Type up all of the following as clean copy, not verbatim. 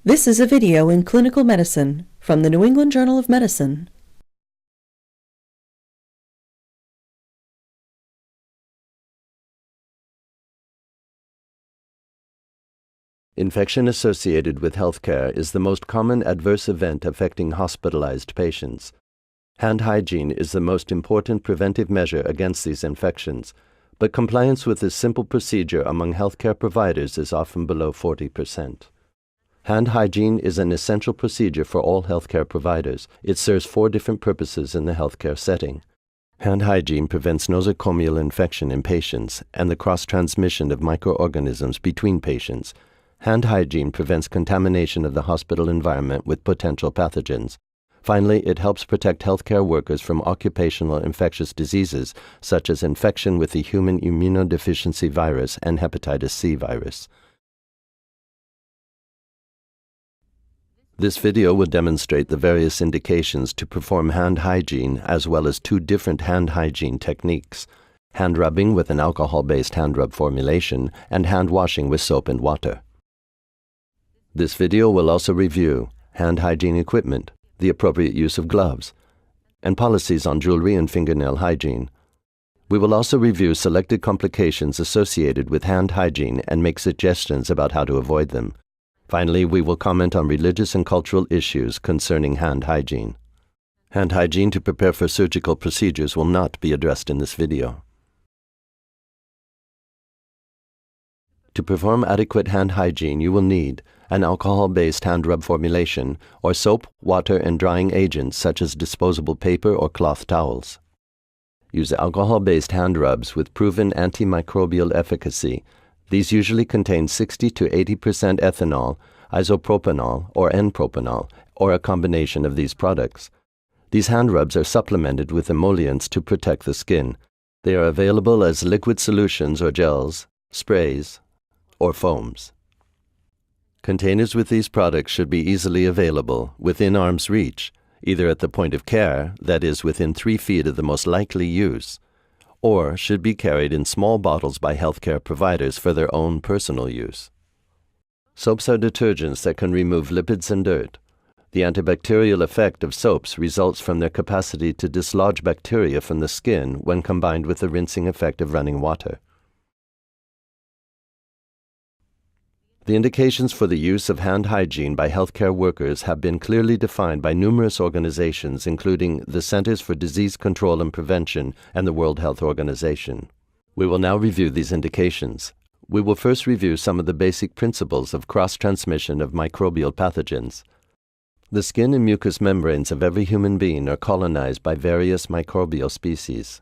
This is a video in clinical medicine from the New England Journal of Medicine. Infection associated with healthcare is the most common adverse event affecting hospitalized patients. Hand hygiene is the most important preventive measure against these infections, but compliance with this simple procedure among healthcare providers is often below 40%. Hand hygiene is an essential procedure for all healthcare providers. It serves 4 different purposes in the healthcare setting. Hand hygiene prevents nosocomial infection in patients and the cross-transmission of microorganisms between patients. Hand hygiene prevents contamination of the hospital environment with potential pathogens. Finally, it helps protect healthcare workers from occupational infectious diseases such as infection with the human immunodeficiency virus and hepatitis C virus. This video will demonstrate the various indications to perform hand hygiene as well as 2 different hand hygiene techniques: hand rubbing with an alcohol-based hand rub formulation and hand washing with soap and water. This video will also review hand hygiene equipment, the appropriate use of gloves, and policies on jewelry and fingernail hygiene. We will also review selected complications associated with hand hygiene and make suggestions about how to avoid them. Finally, we will comment on religious and cultural issues concerning hand hygiene. Hand hygiene to prepare for surgical procedures will not be addressed in this video. To perform adequate hand hygiene, you will need an alcohol-based hand rub formulation or soap, water, and drying agents such as disposable paper or cloth towels. Use alcohol-based hand rubs with proven antimicrobial efficacy. These usually contain 60 to 80% ethanol, isopropanol, or N-propanol, or a combination of these products. These hand rubs are supplemented with emollients to protect the skin. They are available as liquid solutions or gels, sprays, or foams. Containers with these products should be easily available, within arm's reach, either at the point of care, that is, within 3 feet of the most likely use, or should be carried in small bottles by healthcare providers for their own personal use. Soaps are detergents that can remove lipids and dirt. The antibacterial effect of soaps results from their capacity to dislodge bacteria from the skin when combined with the rinsing effect of running water. The indications for the use of hand hygiene by healthcare workers have been clearly defined by numerous organizations, including the Centers for Disease Control and Prevention and the World Health Organization. We will now review these indications. We will first review some of the basic principles of cross-transmission of microbial pathogens. The skin and mucous membranes of every human being are colonized by various microbial species.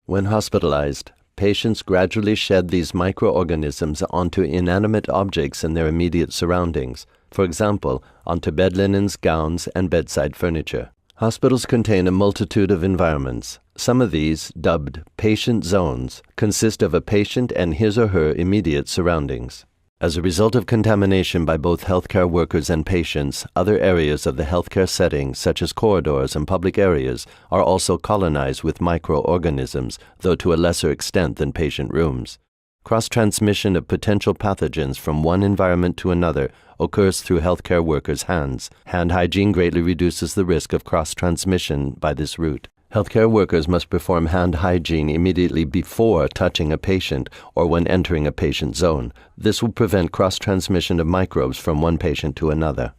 When hospitalized, patients gradually shed these microorganisms onto inanimate objects in their immediate surroundings, for example, onto bed linens, gowns, and bedside furniture. Hospitals contain a multitude of environments. Some of these, dubbed patient zones, consist of a patient and his or her immediate surroundings. As a result of contamination by both healthcare workers and patients, other areas of the healthcare setting, such as corridors and public areas, are also colonized with microorganisms, though to a lesser extent than patient rooms. Cross-transmission of potential pathogens from one environment to another occurs through healthcare workers' hands. Hand hygiene greatly reduces the risk of cross-transmission by this route. Healthcare workers must perform hand hygiene immediately before touching a patient or when entering a patient zone. This will prevent cross-transmission of microbes from one patient to another.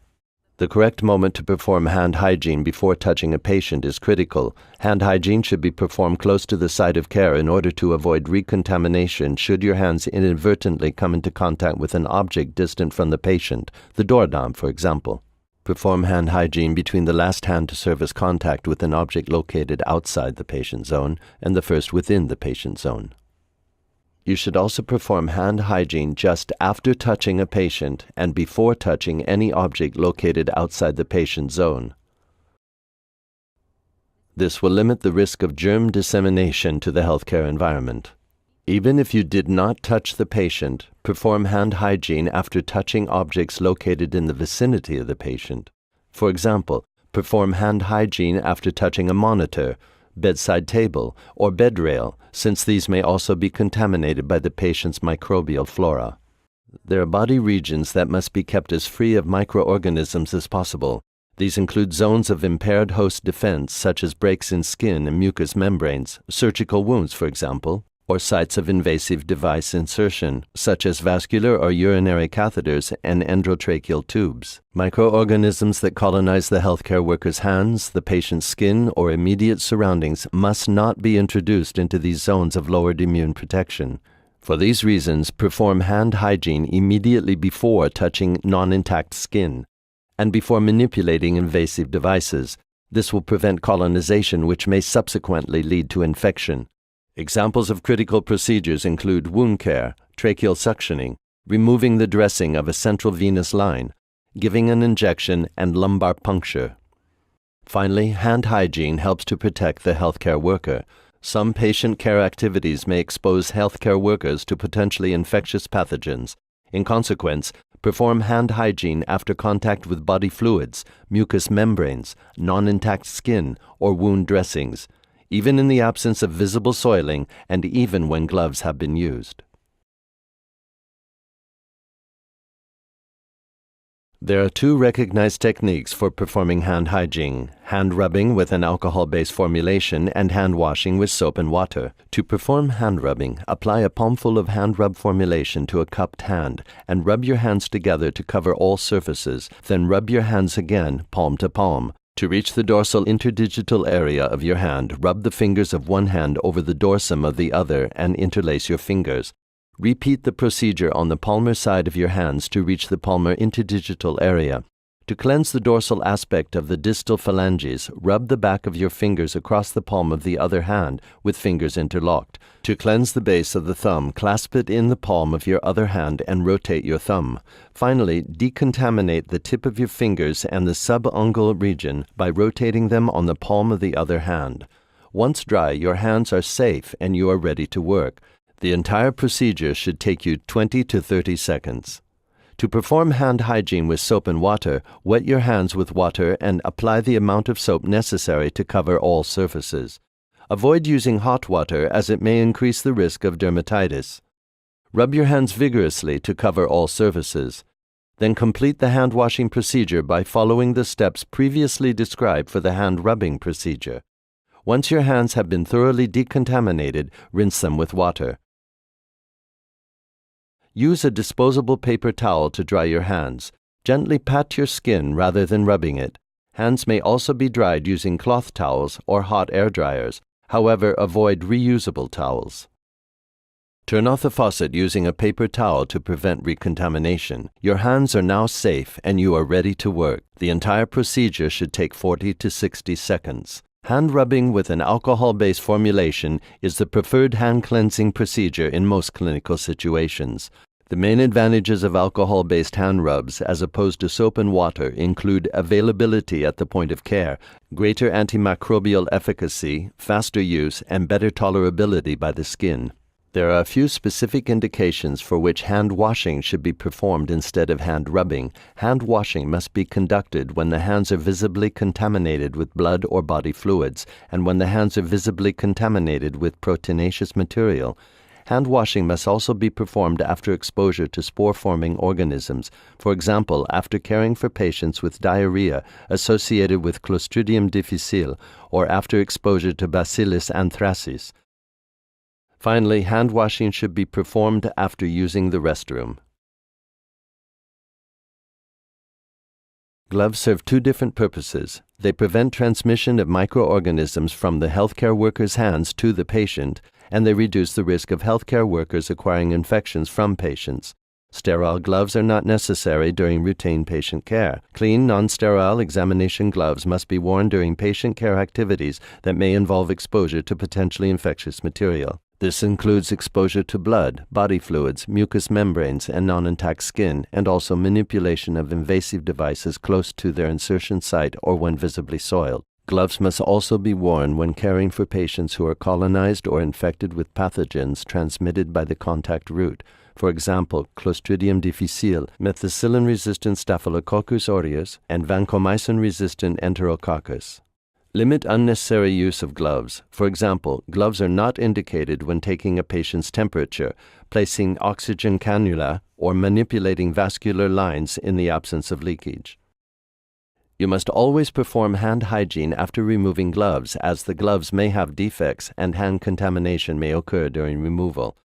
The correct moment to perform hand hygiene before touching a patient is critical. Hand hygiene should be performed close to the site of care in order to avoid recontamination should your hands inadvertently come into contact with an object distant from the patient, the doorknob, for example. Perform hand hygiene between the last hand to surface contact with an object located outside the patient zone and the first within the patient zone. You should also perform hand hygiene just after touching a patient and before touching any object located outside the patient zone. This will limit the risk of germ dissemination to the healthcare environment. Even if you did not touch the patient, perform hand hygiene after touching objects located in the vicinity of the patient. For example, perform hand hygiene after touching a monitor, bedside table, or bed rail, since these may also be contaminated by the patient's microbial flora. There are body regions that must be kept as free of microorganisms as possible. These include zones of impaired host defense, such as breaks in skin and mucous membranes, surgical wounds, for example, or sites of invasive device insertion, such as vascular or urinary catheters and endotracheal tubes. Microorganisms that colonize the healthcare worker's hands, the patient's skin, or immediate surroundings must not be introduced into these zones of lowered immune protection. For these reasons, perform hand hygiene immediately before touching non-intact skin and before manipulating invasive devices. This will prevent colonization, which may subsequently lead to infection. Examples of critical procedures include wound care, tracheal suctioning, removing the dressing of a central venous line, giving an injection, and lumbar puncture. Finally, hand hygiene helps to protect the healthcare worker. Some patient care activities may expose healthcare workers to potentially infectious pathogens. In consequence, perform hand hygiene after contact with body fluids, mucous membranes, non-intact skin, or wound dressings, even in the absence of visible soiling and even when gloves have been used. There are two recognized techniques for performing hand hygiene: hand rubbing with an alcohol-based formulation and hand washing with soap and water. To perform hand rubbing, apply a palmful of hand rub formulation to a cupped hand and rub your hands together to cover all surfaces. Then rub your hands again, palm to palm. To reach the dorsal interdigital area of your hand, rub the fingers of one hand over the dorsum of the other and interlace your fingers. Repeat the procedure on the palmar side of your hands to reach the palmar interdigital area. To cleanse the dorsal aspect of the distal phalanges, rub the back of your fingers across the palm of the other hand with fingers interlocked. To cleanse the base of the thumb, clasp it in the palm of your other hand and rotate your thumb. Finally, decontaminate the tip of your fingers and the subungual region by rotating them on the palm of the other hand. Once dry, your hands are safe and you are ready to work. The entire procedure should take you 20 to 30 seconds. To perform hand hygiene with soap and water, wet your hands with water and apply the amount of soap necessary to cover all surfaces. Avoid using hot water as it may increase the risk of dermatitis. Rub your hands vigorously to cover all surfaces. Then complete the hand washing procedure by following the steps previously described for the hand rubbing procedure. Once your hands have been thoroughly decontaminated, rinse them with water. Use a disposable paper towel to dry your hands. Gently pat your skin rather than rubbing it. Hands may also be dried using cloth towels or hot air dryers. However, avoid reusable towels. Turn off the faucet using a paper towel to prevent recontamination. Your hands are now safe and you are ready to work. The entire procedure should take 40 to 60 seconds. Hand rubbing with an alcohol-based formulation is the preferred hand cleansing procedure in most clinical situations. The main advantages of alcohol-based hand rubs as opposed to soap and water include availability at the point of care, greater antimicrobial efficacy, faster use, and better tolerability by the skin. There are a few specific indications for which hand washing should be performed instead of hand rubbing. Hand washing must be conducted when the hands are visibly contaminated with blood or body fluids, and when the hands are visibly contaminated with proteinaceous material. Hand washing must also be performed after exposure to spore-forming organisms, for example, after caring for patients with diarrhea associated with Clostridium difficile, or after exposure to Bacillus anthracis. Finally, hand washing should be performed after using the restroom. Gloves serve two different purposes. They prevent transmission of microorganisms from the healthcare worker's hands to the patient, and they reduce the risk of healthcare workers acquiring infections from patients. Sterile gloves are not necessary during routine patient care. Clean, non-sterile examination gloves must be worn during patient care activities that may involve exposure to potentially infectious material. This includes exposure to blood, body fluids, mucous membranes, and non-intact skin, and also manipulation of invasive devices close to their insertion site or when visibly soiled. Gloves must also be worn when caring for patients who are colonized or infected with pathogens transmitted by the contact route. For example, Clostridium difficile, methicillin-resistant Staphylococcus aureus, and vancomycin-resistant Enterococcus. Limit unnecessary use of gloves. For example, gloves are not indicated when taking a patient's temperature, placing oxygen cannula, or manipulating vascular lines in the absence of leakage. You must always perform hand hygiene after removing gloves, as the gloves may have defects and hand contamination may occur during removal.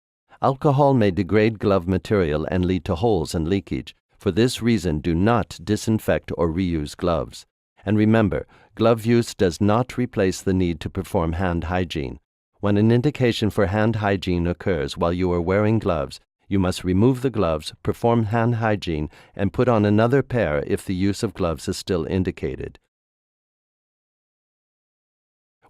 Alcohol may degrade glove material and lead to holes and leakage. For this reason, do not disinfect or reuse gloves. And remember, glove use does not replace the need to perform hand hygiene. When an indication for hand hygiene occurs while you are wearing gloves, you must remove the gloves, perform hand hygiene, and put on another pair if the use of gloves is still indicated.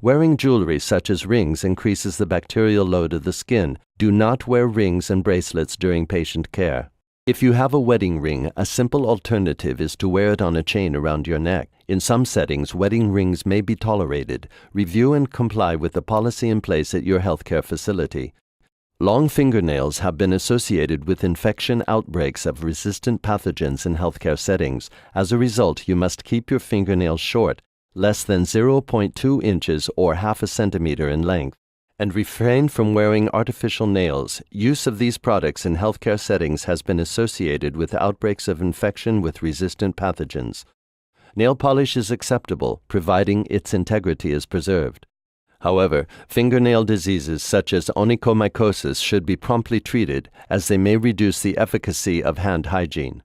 Wearing jewelry such as rings increases the bacterial load of the skin. Do not wear rings and bracelets during patient care. If you have a wedding ring, a simple alternative is to wear it on a chain around your neck. In some settings, wedding rings may be tolerated. Review and comply with the policy in place at your healthcare facility. Long fingernails have been associated with infection outbreaks of resistant pathogens in healthcare settings. As a result, you must keep your fingernails short, less than 0.2 inches or half a centimeter in length, and refrain from wearing artificial nails. Use of these products in healthcare settings has been associated with outbreaks of infection with resistant pathogens. Nail polish is acceptable, providing its integrity is preserved. However, fingernail diseases such as onychomycosis should be promptly treated, as they may reduce the efficacy of hand hygiene.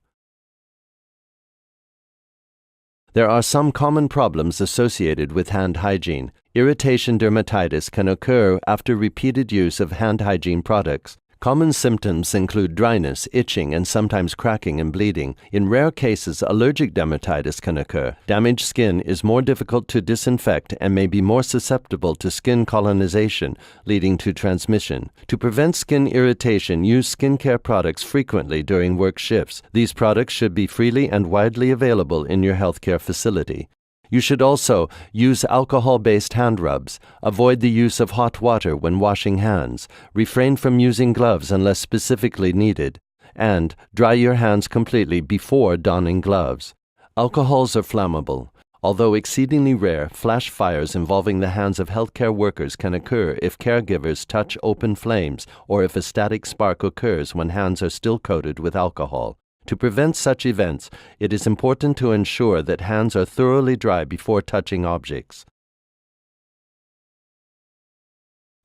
There are some common problems associated with hand hygiene. Irritation dermatitis can occur after repeated use of hand hygiene products. Common symptoms include dryness, itching, and sometimes cracking and bleeding. In rare cases, allergic dermatitis can occur. Damaged skin is more difficult to disinfect and may be more susceptible to skin colonization, leading to transmission. To prevent skin irritation, use skincare products frequently during work shifts. These products should be freely and widely available in your healthcare facility. You should also use alcohol-based hand rubs. Avoid the use of hot water when washing hands. Refrain from using gloves unless specifically needed. And dry your hands completely before donning gloves. Alcohols are flammable. Although exceedingly rare, flash fires involving the hands of healthcare workers can occur if caregivers touch open flames or if a static spark occurs when hands are still coated with alcohol. To prevent such events, it is important to ensure that hands are thoroughly dry before touching objects.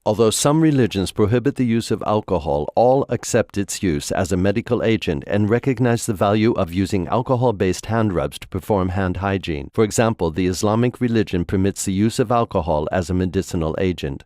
Although some religions prohibit the use of alcohol, all accept its use as a medical agent and recognize the value of using alcohol-based hand rubs to perform hand hygiene. For example, the Islamic religion permits the use of alcohol as a medicinal agent.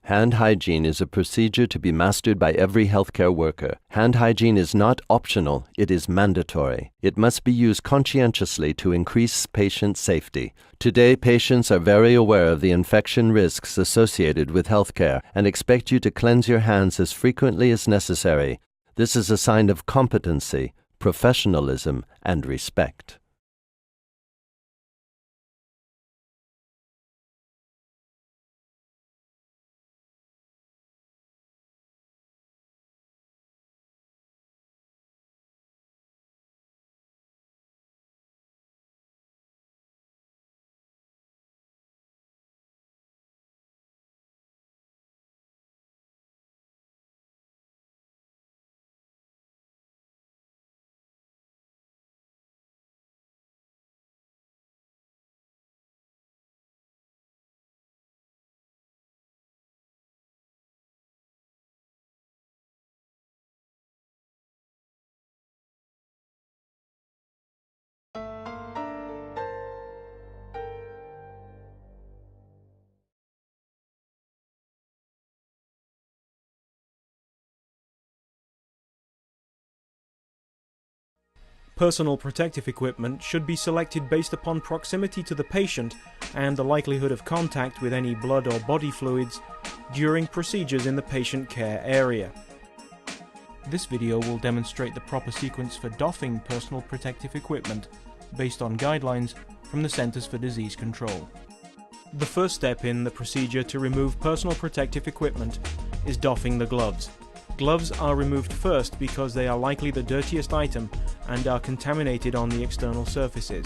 Hand hygiene is a procedure to be mastered by every healthcare worker. Hand hygiene is not optional, it is mandatory. It must be used conscientiously to increase patient safety. Today, patients are very aware of the infection risks associated with healthcare and expect you to cleanse your hands as frequently as necessary. This is a sign of competency, professionalism, and respect. Personal protective equipment should be selected based upon proximity to the patient and the likelihood of contact with any blood or body fluids during procedures in the patient care area. This video will demonstrate the proper sequence for doffing personal protective equipment based on guidelines from the Centers for Disease Control. The first step in the procedure to remove personal protective equipment is doffing the gloves. Gloves are removed first because they are likely the dirtiest item and are contaminated on the external surfaces.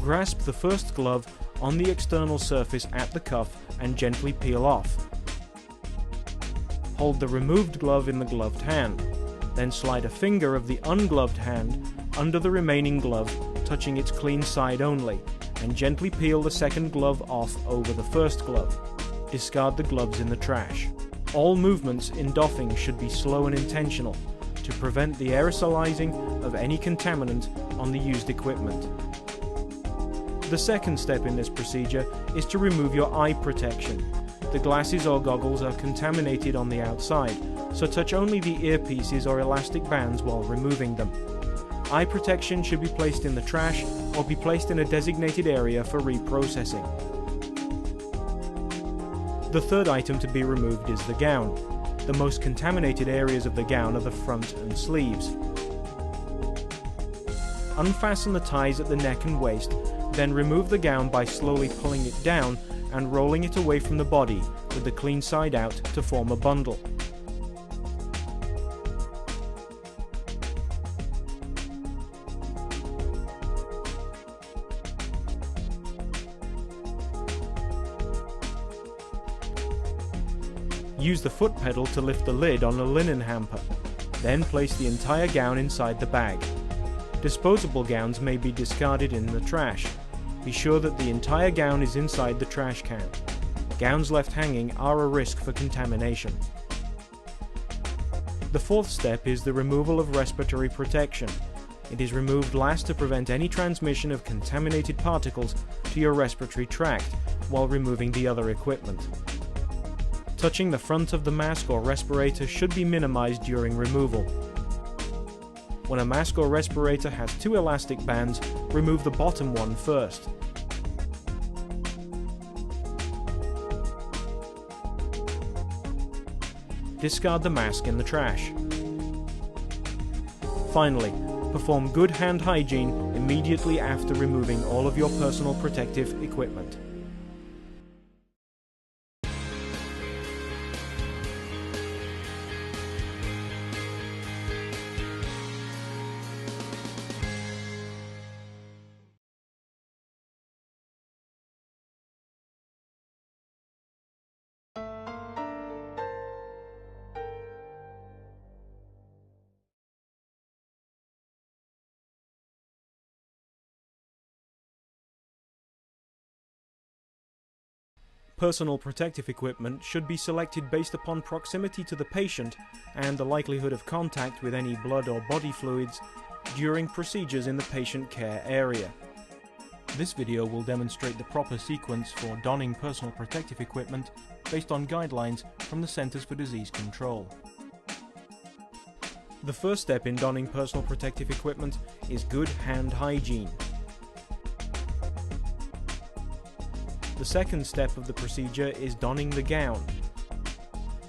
Grasp the first glove on the external surface at the cuff and gently peel off. Hold the removed glove in the gloved hand. Then slide a finger of the ungloved hand under the remaining glove, touching its clean side only, and gently peel the second glove off over the first glove. Discard the gloves in the trash. All movements in doffing should be slow and intentional to prevent the aerosolizing of any contaminant on the used equipment. The second step in this procedure is to remove your eye protection. The glasses or goggles are contaminated on the outside, so touch only the earpieces or elastic bands while removing them. Eye protection should be placed in the trash or be placed in a designated area for reprocessing. The third item to be removed is the gown. The most contaminated areas of the gown are the front and sleeves. Unfasten the ties at the neck and waist, then remove the gown by slowly pulling it down and rolling it away from the body with the clean side out to form a bundle. Use the foot pedal to lift the lid on a linen hamper. Then place the entire gown inside the bag. Disposable gowns may be discarded in the trash. Be sure that the entire gown is inside the trash can. Gowns left hanging are a risk for contamination. The fourth step is the removal of respiratory protection. It is removed last to prevent any transmission of contaminated particles to your respiratory tract while removing the other equipment. Touching the front of the mask or respirator should be minimized during removal. When a mask or respirator has two elastic bands, remove the bottom one first. Discard the mask in the trash. Finally, perform good hand hygiene immediately after removing all of your personal protective equipment. Personal protective equipment should be selected based upon proximity to the patient and the likelihood of contact with any blood or body fluids during procedures in the patient care area. This video will demonstrate the proper sequence for donning personal protective equipment based on guidelines from the Centers for Disease Control. The first step in donning personal protective equipment is good hand hygiene. The second step of the procedure is donning the gown.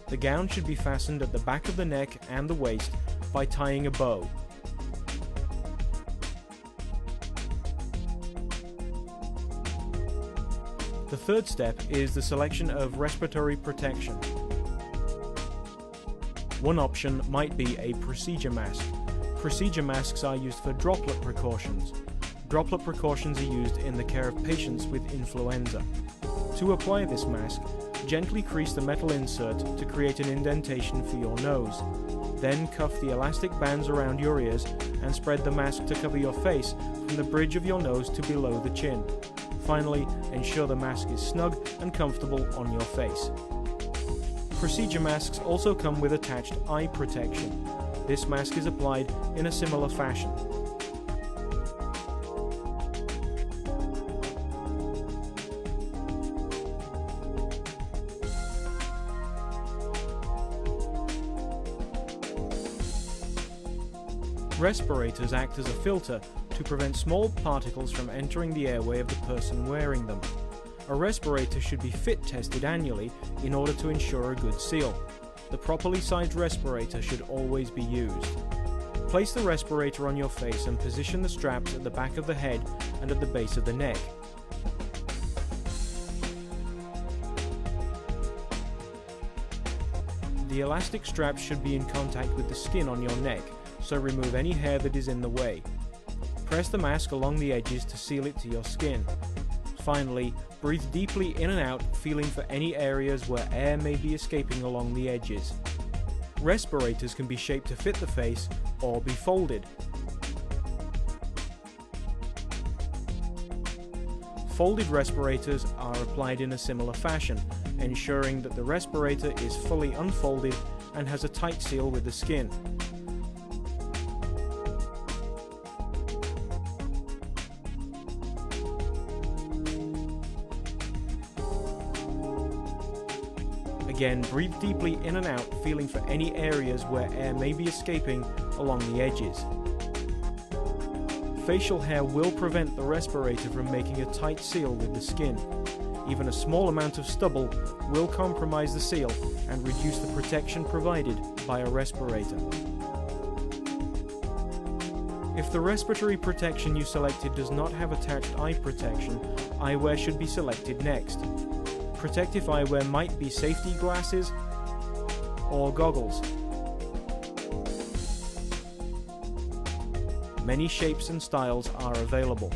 The gown should be fastened at the back of the neck and the waist by tying a bow. The third step is the selection of respiratory protection. One option might be a procedure mask. Procedure masks are used for droplet precautions. Droplet precautions are used in the care of patients with influenza. To apply this mask, gently crease the metal insert to create an indentation for your nose. Then cuff the elastic bands around your ears and spread the mask to cover your face from the bridge of your nose to below the chin. Finally, ensure the mask is snug and comfortable on your face. Procedure masks also come with attached eye protection. This mask is applied in a similar fashion. Respirators act as a filter to prevent small particles from entering the airway of the person wearing them. A respirator should be fit tested annually in order to ensure a good seal. The properly sized respirator should always be used. Place the respirator on your face and position the straps at the back of the head and at the base of the neck. The elastic straps should be in contact with the skin on your neck, so remove any hair that is in the way. Press the mask along the edges to seal it to your skin. Finally, breathe deeply in and out, feeling for any areas where air may be escaping along the edges. Respirators can be shaped to fit the face or be folded. Folded respirators are applied in a similar fashion, ensuring that the respirator is fully unfolded and has a tight seal with the skin. Again, breathe deeply in and out, feeling for any areas where air may be escaping along the edges. Facial hair will prevent the respirator from making a tight seal with the skin. Even a small amount of stubble will compromise the seal and reduce the protection provided by a respirator. If the respiratory protection you selected does not have attached eye protection, eyewear should be selected next. Protective eyewear might be safety glasses or goggles. Many shapes and styles are available.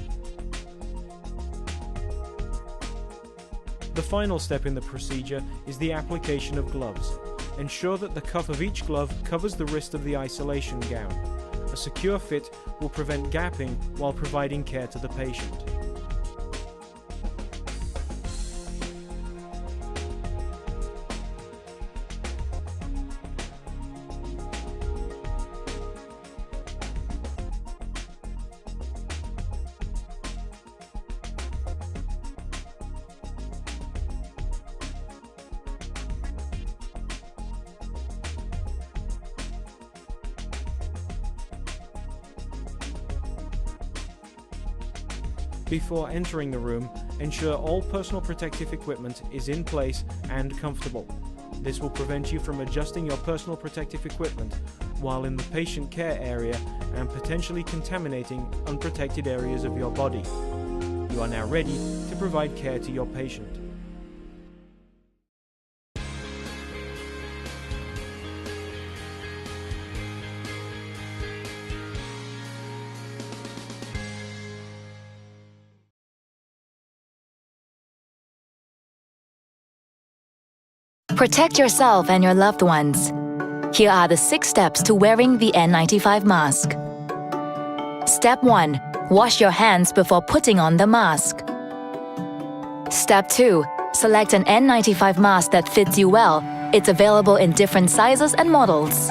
The final step in the procedure is the application of gloves. Ensure that the cuff of each glove covers the wrist of the isolation gown. A secure fit will prevent gapping while providing care to the patient. Before entering the room, ensure all personal protective equipment is in place and comfortable. This will prevent you from adjusting your personal protective equipment while in the patient care area and potentially contaminating unprotected areas of your body. You are now ready to provide care to your patient. Protect yourself and your loved ones. Here are the 6 steps to wearing the N95 mask. Step 1. Wash your hands before putting on the mask. Step 2. Select an N95 mask that fits you well. It's available in different sizes and models.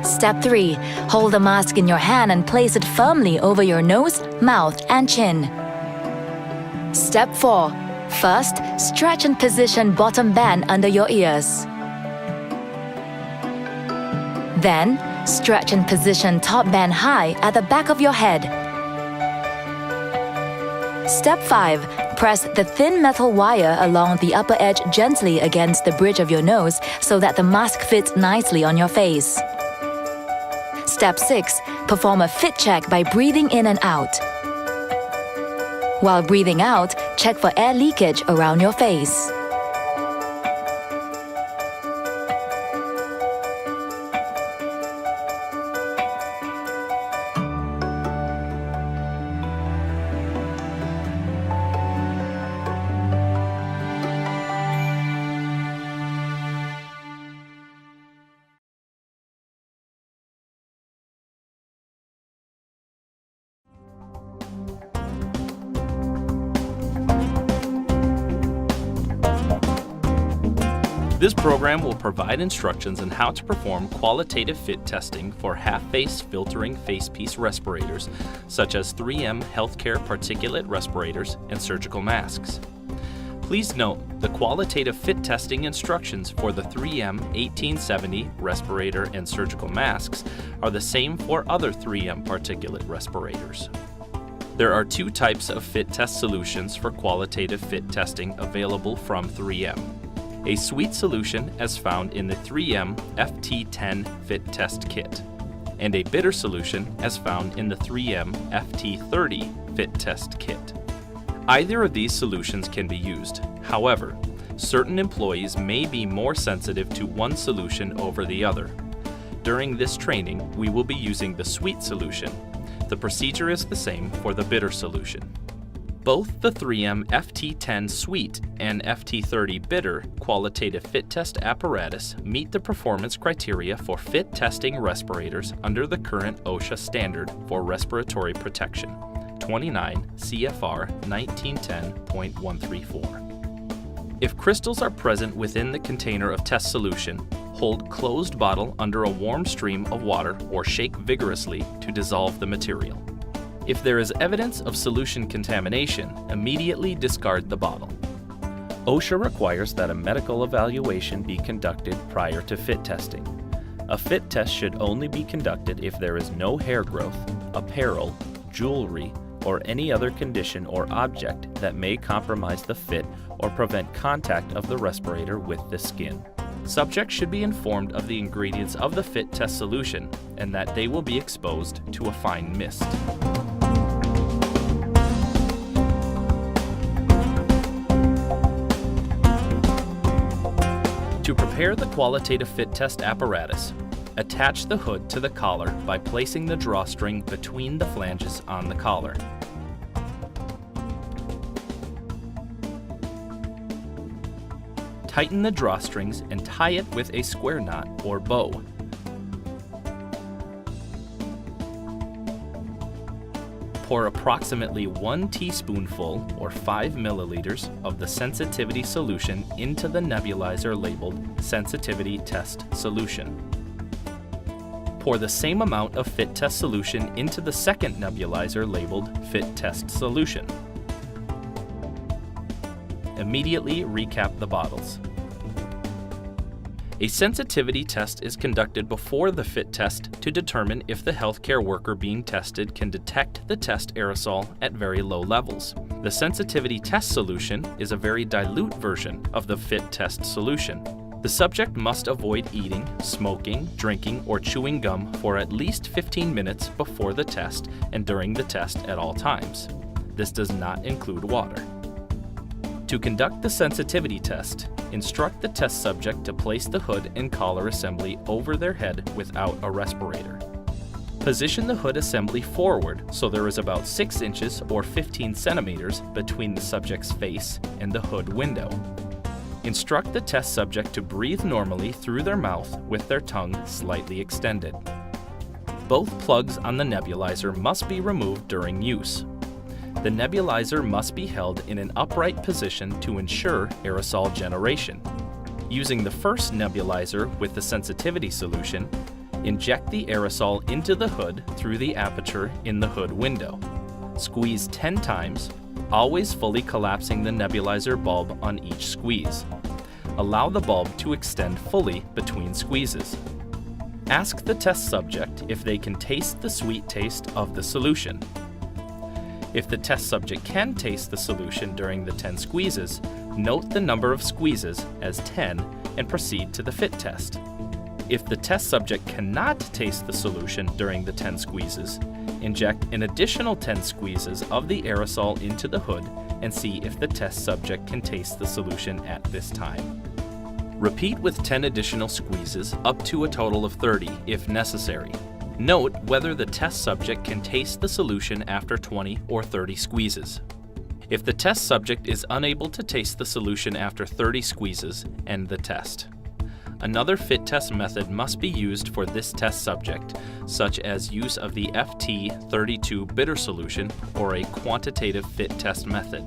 Step 3. Hold the mask in your hand and place it firmly over your nose, mouth, and chin. Step 4. First, stretch and position bottom band under your ears. Then, stretch and position top band high at the back of your head. Step 5. Press the thin metal wire along the upper edge gently against the bridge of your nose so that the mask fits nicely on your face. Step 6. Perform a fit check by breathing in and out. While breathing out, check for air leakage around your face. This program will provide instructions on how to perform qualitative fit testing for half-face filtering facepiece respirators, such as 3M healthcare particulate respirators and surgical masks. Please note, the qualitative fit testing instructions for the 3M 1870 respirator and surgical masks are the same for other 3M particulate respirators. There are 2 types of fit test solutions for qualitative fit testing available from 3M. A suite solution as found in the 3M FT10 Fit Test Kit, and a bitter solution as found in the 3M FT30 Fit Test Kit. Either of these solutions can be used. However, certain employees may be more sensitive to one solution over the other. During this training, we will be using the suite solution. The procedure is the same for the bitter solution. Both the 3M FT10 Sweet and FT30 Bitter qualitative fit test apparatus meet the performance criteria for fit testing respirators under the current OSHA standard for respiratory protection, 29 CFR 1910.134. If crystals are present within the container of test solution, hold closed bottle under a warm stream of water or shake vigorously to dissolve the material. If there is evidence of solution contamination, immediately discard the bottle. OSHA requires that a medical evaluation be conducted prior to fit testing. A fit test should only be conducted if there is no hair growth, apparel, jewelry, or any other condition or object that may compromise the fit or prevent contact of the respirator with the skin. Subjects should be informed of the ingredients of the fit test solution and that they will be exposed to a fine mist. To prepare the qualitative fit test apparatus, attach the hood to the collar by placing the drawstring between the flanges on the collar. Tighten the drawstrings and tie it with a square knot or bow. Pour approximately 1 teaspoonful or 5 milliliters of the sensitivity solution into the nebulizer labeled sensitivity test solution. Pour the same amount of fit test solution into the second nebulizer labeled fit test solution. Immediately recap the bottles. A sensitivity test is conducted before the fit test to determine if the healthcare worker being tested can detect the test aerosol at very low levels. The sensitivity test solution is a very dilute version of the fit test solution. The subject must avoid eating, smoking, drinking, or chewing gum for at least 15 minutes before the test and during the test at all times. This does not include water. To conduct the sensitivity test, instruct the test subject to place the hood and collar assembly over their head without a respirator. Position the hood assembly forward so there is about 6 inches or 15 centimeters between the subject's face and the hood window. Instruct the test subject to breathe normally through their mouth with their tongue slightly extended. Both plugs on the nebulizer must be removed during use. The nebulizer must be held in an upright position to ensure aerosol generation. Using the first nebulizer with the sensitivity solution, inject the aerosol into the hood through the aperture in the hood window. Squeeze 10 times, always fully collapsing the nebulizer bulb on each squeeze. Allow the bulb to extend fully between squeezes. Ask the test subject if they can taste the sweet taste of the solution. If the test subject can taste the solution during the 10 squeezes, note the number of squeezes as 10 and proceed to the fit test. If the test subject cannot taste the solution during the 10 squeezes, inject an additional 10 squeezes of the aerosol into the hood and see if the test subject can taste the solution at this time. Repeat with 10 additional squeezes up to a total of 30 if necessary. Note whether the test subject can taste the solution after 20 or 30 squeezes. If the test subject is unable to taste the solution after 30 squeezes, end the test. Another fit test method must be used for this test subject, such as use of the FT32 bitter solution or a quantitative fit test method.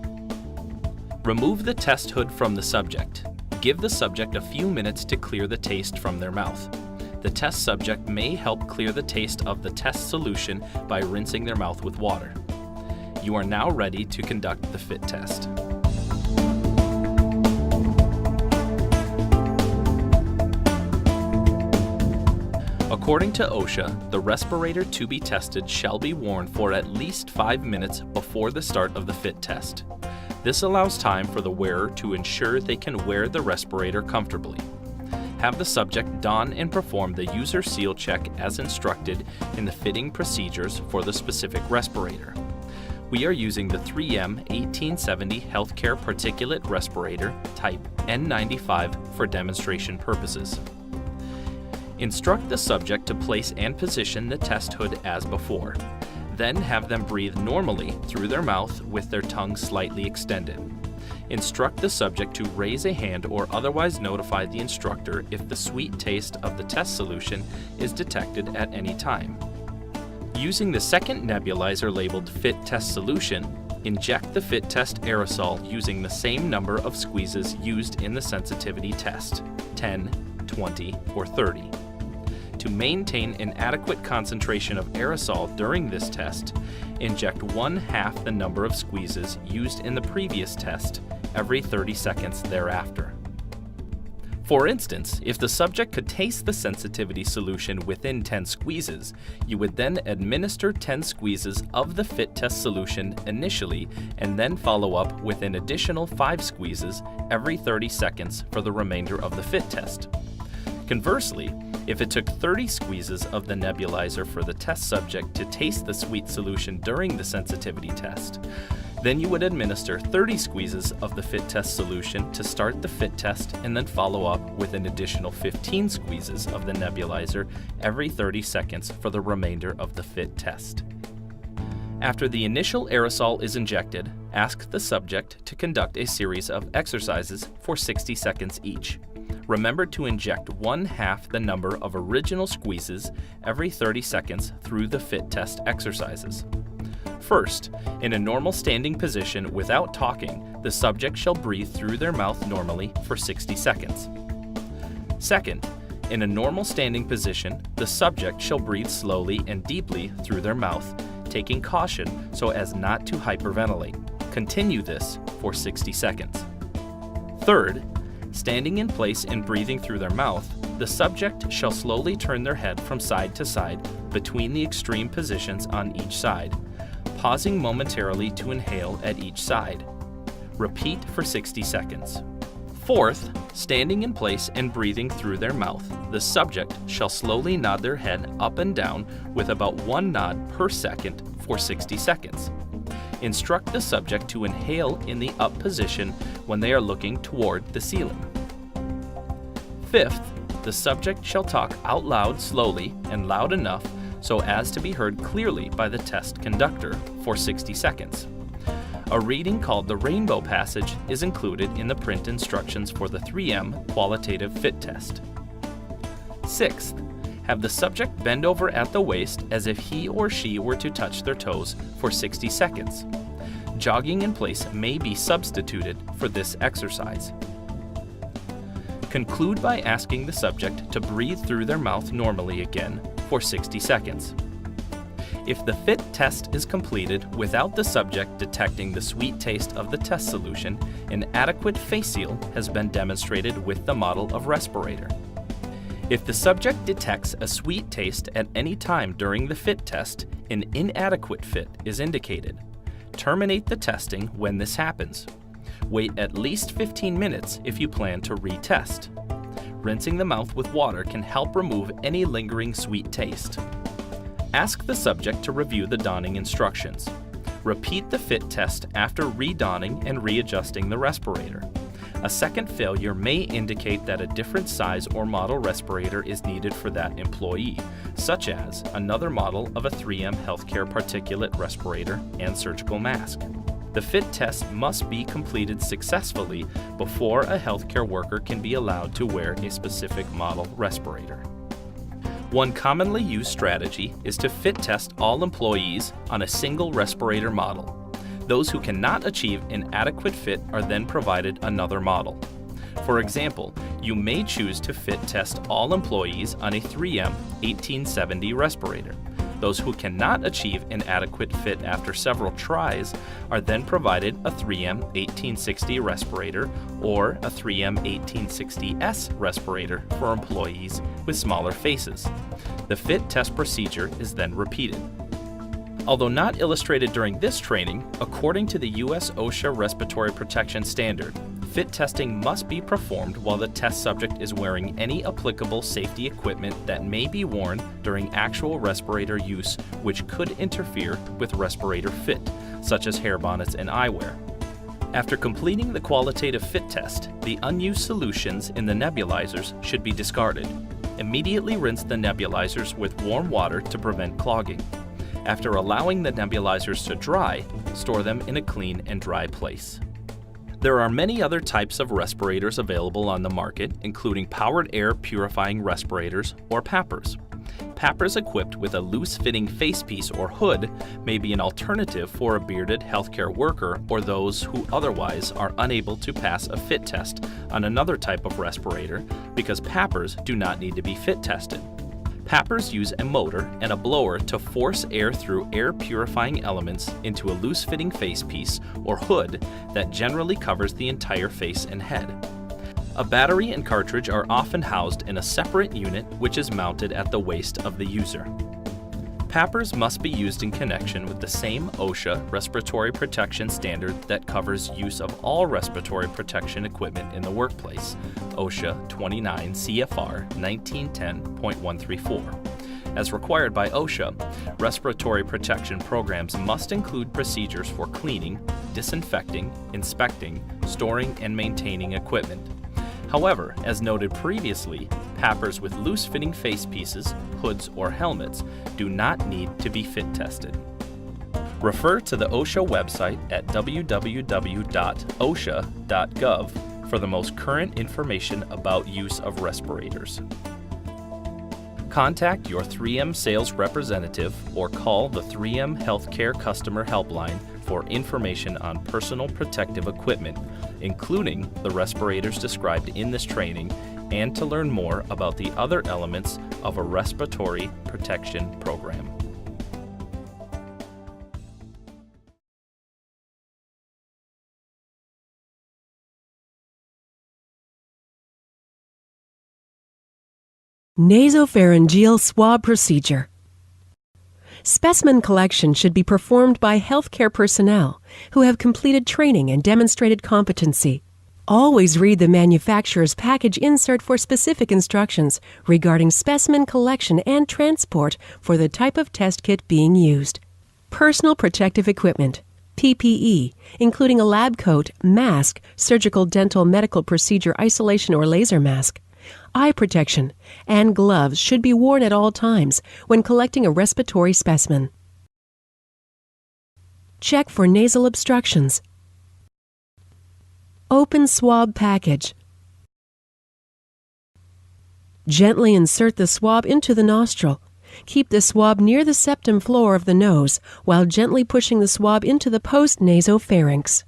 Remove the test hood from the subject. Give the subject a few minutes to clear the taste from their mouth. The test subject may help clear the taste of the test solution by rinsing their mouth with water. You are now ready to conduct the fit test. According to OSHA, the respirator to be tested shall be worn for at least 5 minutes before the start of the fit test. This allows time for the wearer to ensure they can wear the respirator comfortably. Have the subject don and perform the user seal check as instructed in the fitting procedures for the specific respirator. We are using the 3M 1870 Healthcare Particulate Respirator type N95 for demonstration purposes. Instruct the subject to place and position the test hood as before. Then have them breathe normally through their mouth with their tongue slightly extended. Instruct the subject to raise a hand or otherwise notify the instructor if the sweet taste of the test solution is detected at any time. Using the second nebulizer labeled Fit Test Solution, inject the Fit Test aerosol using the same number of squeezes used in the sensitivity test, 10, 20, or 30. To maintain an adequate concentration of aerosol during this test, inject 1/2 the number of squeezes used in the previous test every 30 seconds thereafter. For instance, if the subject could taste the sensitivity solution within 10 squeezes, you would then administer 10 squeezes of the Fit Test solution initially and then follow up with an additional 5 squeezes every 30 seconds for the remainder of the Fit Test. Conversely, if it took 30 squeezes of the nebulizer for the test subject to taste the sweet solution during the sensitivity test, then you would administer 30 squeezes of the Fit Test solution to start the Fit Test and then follow up with an additional 15 squeezes of the nebulizer every 30 seconds for the remainder of the Fit Test. After the initial aerosol is injected, ask the subject to conduct a series of exercises for 60 seconds each. Remember to inject 1/2 the number of original squeezes every 30 seconds through the Fit Test exercises. First, in a normal standing position without talking, the subject shall breathe through their mouth normally for 60 seconds. Second, in a normal standing position, the subject shall breathe slowly and deeply through their mouth, taking caution so as not to hyperventilate. Continue this for 60 seconds. Third, standing in place and breathing through their mouth, the subject shall slowly turn their head from side to side between the extreme positions on each side, pausing momentarily to inhale at each side. Repeat for 60 seconds. Fourth, standing in place and breathing through their mouth, the subject shall slowly nod their head up and down with about 1 nod per second for 60 seconds. Instruct the subject to inhale in the up position when they are looking toward the ceiling. Fifth, the subject shall talk out loud slowly and loud enough so as to be heard clearly by the test conductor for 60 seconds. A reading called the Rainbow Passage is included in the print instructions for the 3M Qualitative Fit Test. Sixth, have the subject bend over at the waist as if he or she were to touch their toes for 60 seconds. Jogging in place may be substituted for this exercise. Conclude by asking the subject to breathe through their mouth normally again for 60 seconds. If the Fit Test is completed without the subject detecting the sweet taste of the test solution, an adequate face seal has been demonstrated with the model of respirator. If the subject detects a sweet taste at any time during the fit test, an inadequate fit is indicated. Terminate the testing when this happens. Wait at least 15 minutes if you plan to retest. Rinsing the mouth with water can help remove any lingering sweet taste. Ask the subject to review the donning instructions. Repeat the fit test after redonning and readjusting the respirator. A second failure may indicate that a different size or model respirator is needed for that employee, such as another model of a 3M healthcare particulate respirator and surgical mask. The fit test must be completed successfully before a healthcare worker can be allowed to wear a specific model respirator. One commonly used strategy is to fit test all employees on a single respirator model. Those who cannot achieve an adequate fit are then provided another model. For example, you may choose to fit test all employees on a 3M 1870 respirator. Those who cannot achieve an adequate fit after several tries are then provided a 3M 1860 respirator or a 3M 1860S respirator for employees with smaller faces. The fit test procedure is then repeated. Although not illustrated during this training, according to the U.S. OSHA Respiratory Protection Standard, fit testing must be performed while the test subject is wearing any applicable safety equipment that may be worn during actual respirator use which could interfere with respirator fit, such as hair bonnets and eyewear. After completing the qualitative fit test, the unused solutions in the nebulizers should be discarded. Immediately rinse the nebulizers with warm water to prevent clogging. After allowing the nebulizers to dry, store them in a clean and dry place. There are many other types of respirators available on the market, including powered air purifying respirators or PAPRs. PAPRs equipped with a loose-fitting facepiece or hood may be an alternative for a bearded healthcare worker or those who otherwise are unable to pass a fit test on another type of respirator because PAPRs do not need to be fit tested. PAPRs use a motor and a blower to force air through air-purifying elements into a loose-fitting facepiece or hood that generally covers the entire face and head. A battery and cartridge are often housed in a separate unit which is mounted at the waist of the user. PAPRs must be used in connection with the same OSHA respiratory protection standard that covers use of all respiratory protection equipment in the workplace, OSHA 29 CFR 1910.134. As required by OSHA, respiratory protection programs must include procedures for cleaning, disinfecting, inspecting, storing, and maintaining equipment. However, as noted previously, PAPRs with loose-fitting facepieces, hoods, or helmets do not need to be fit tested. Refer to the OSHA website at www.osha.gov for the most current information about use of respirators. Contact your 3M sales representative or call the 3M Healthcare Customer Helpline for information on personal protective equipment, including the respirators described in this training, and to learn more about the other elements of a respiratory protection program. Nasopharyngeal swab procedure. Specimen collection should be performed by healthcare personnel who have completed training and demonstrated competency. Always read the manufacturer's package insert for specific instructions regarding specimen collection and transport for the type of test kit being used. Personal protective equipment, PPE, including a lab coat, mask, surgical, dental, medical procedure isolation or laser mask, eye protection, and gloves should be worn at all times when collecting a respiratory specimen. Check for nasal obstructions. Open swab package. Gently insert the swab into the nostril. Keep the swab near the septum floor of the nose while gently pushing the swab into the post-nasopharynx.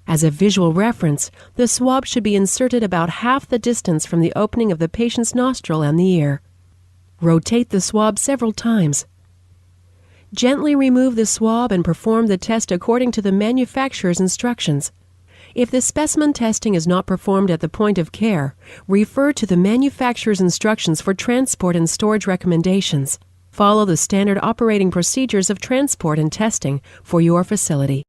As a visual reference, the swab should be inserted about half the distance from the opening of the patient's nostril and the ear. Rotate the swab several times. Gently remove the swab and perform the test according to the manufacturer's instructions. If the specimen testing is not performed at the point of care, refer to the manufacturer's instructions for transport and storage recommendations. Follow the standard operating procedures of transport and testing for your facility.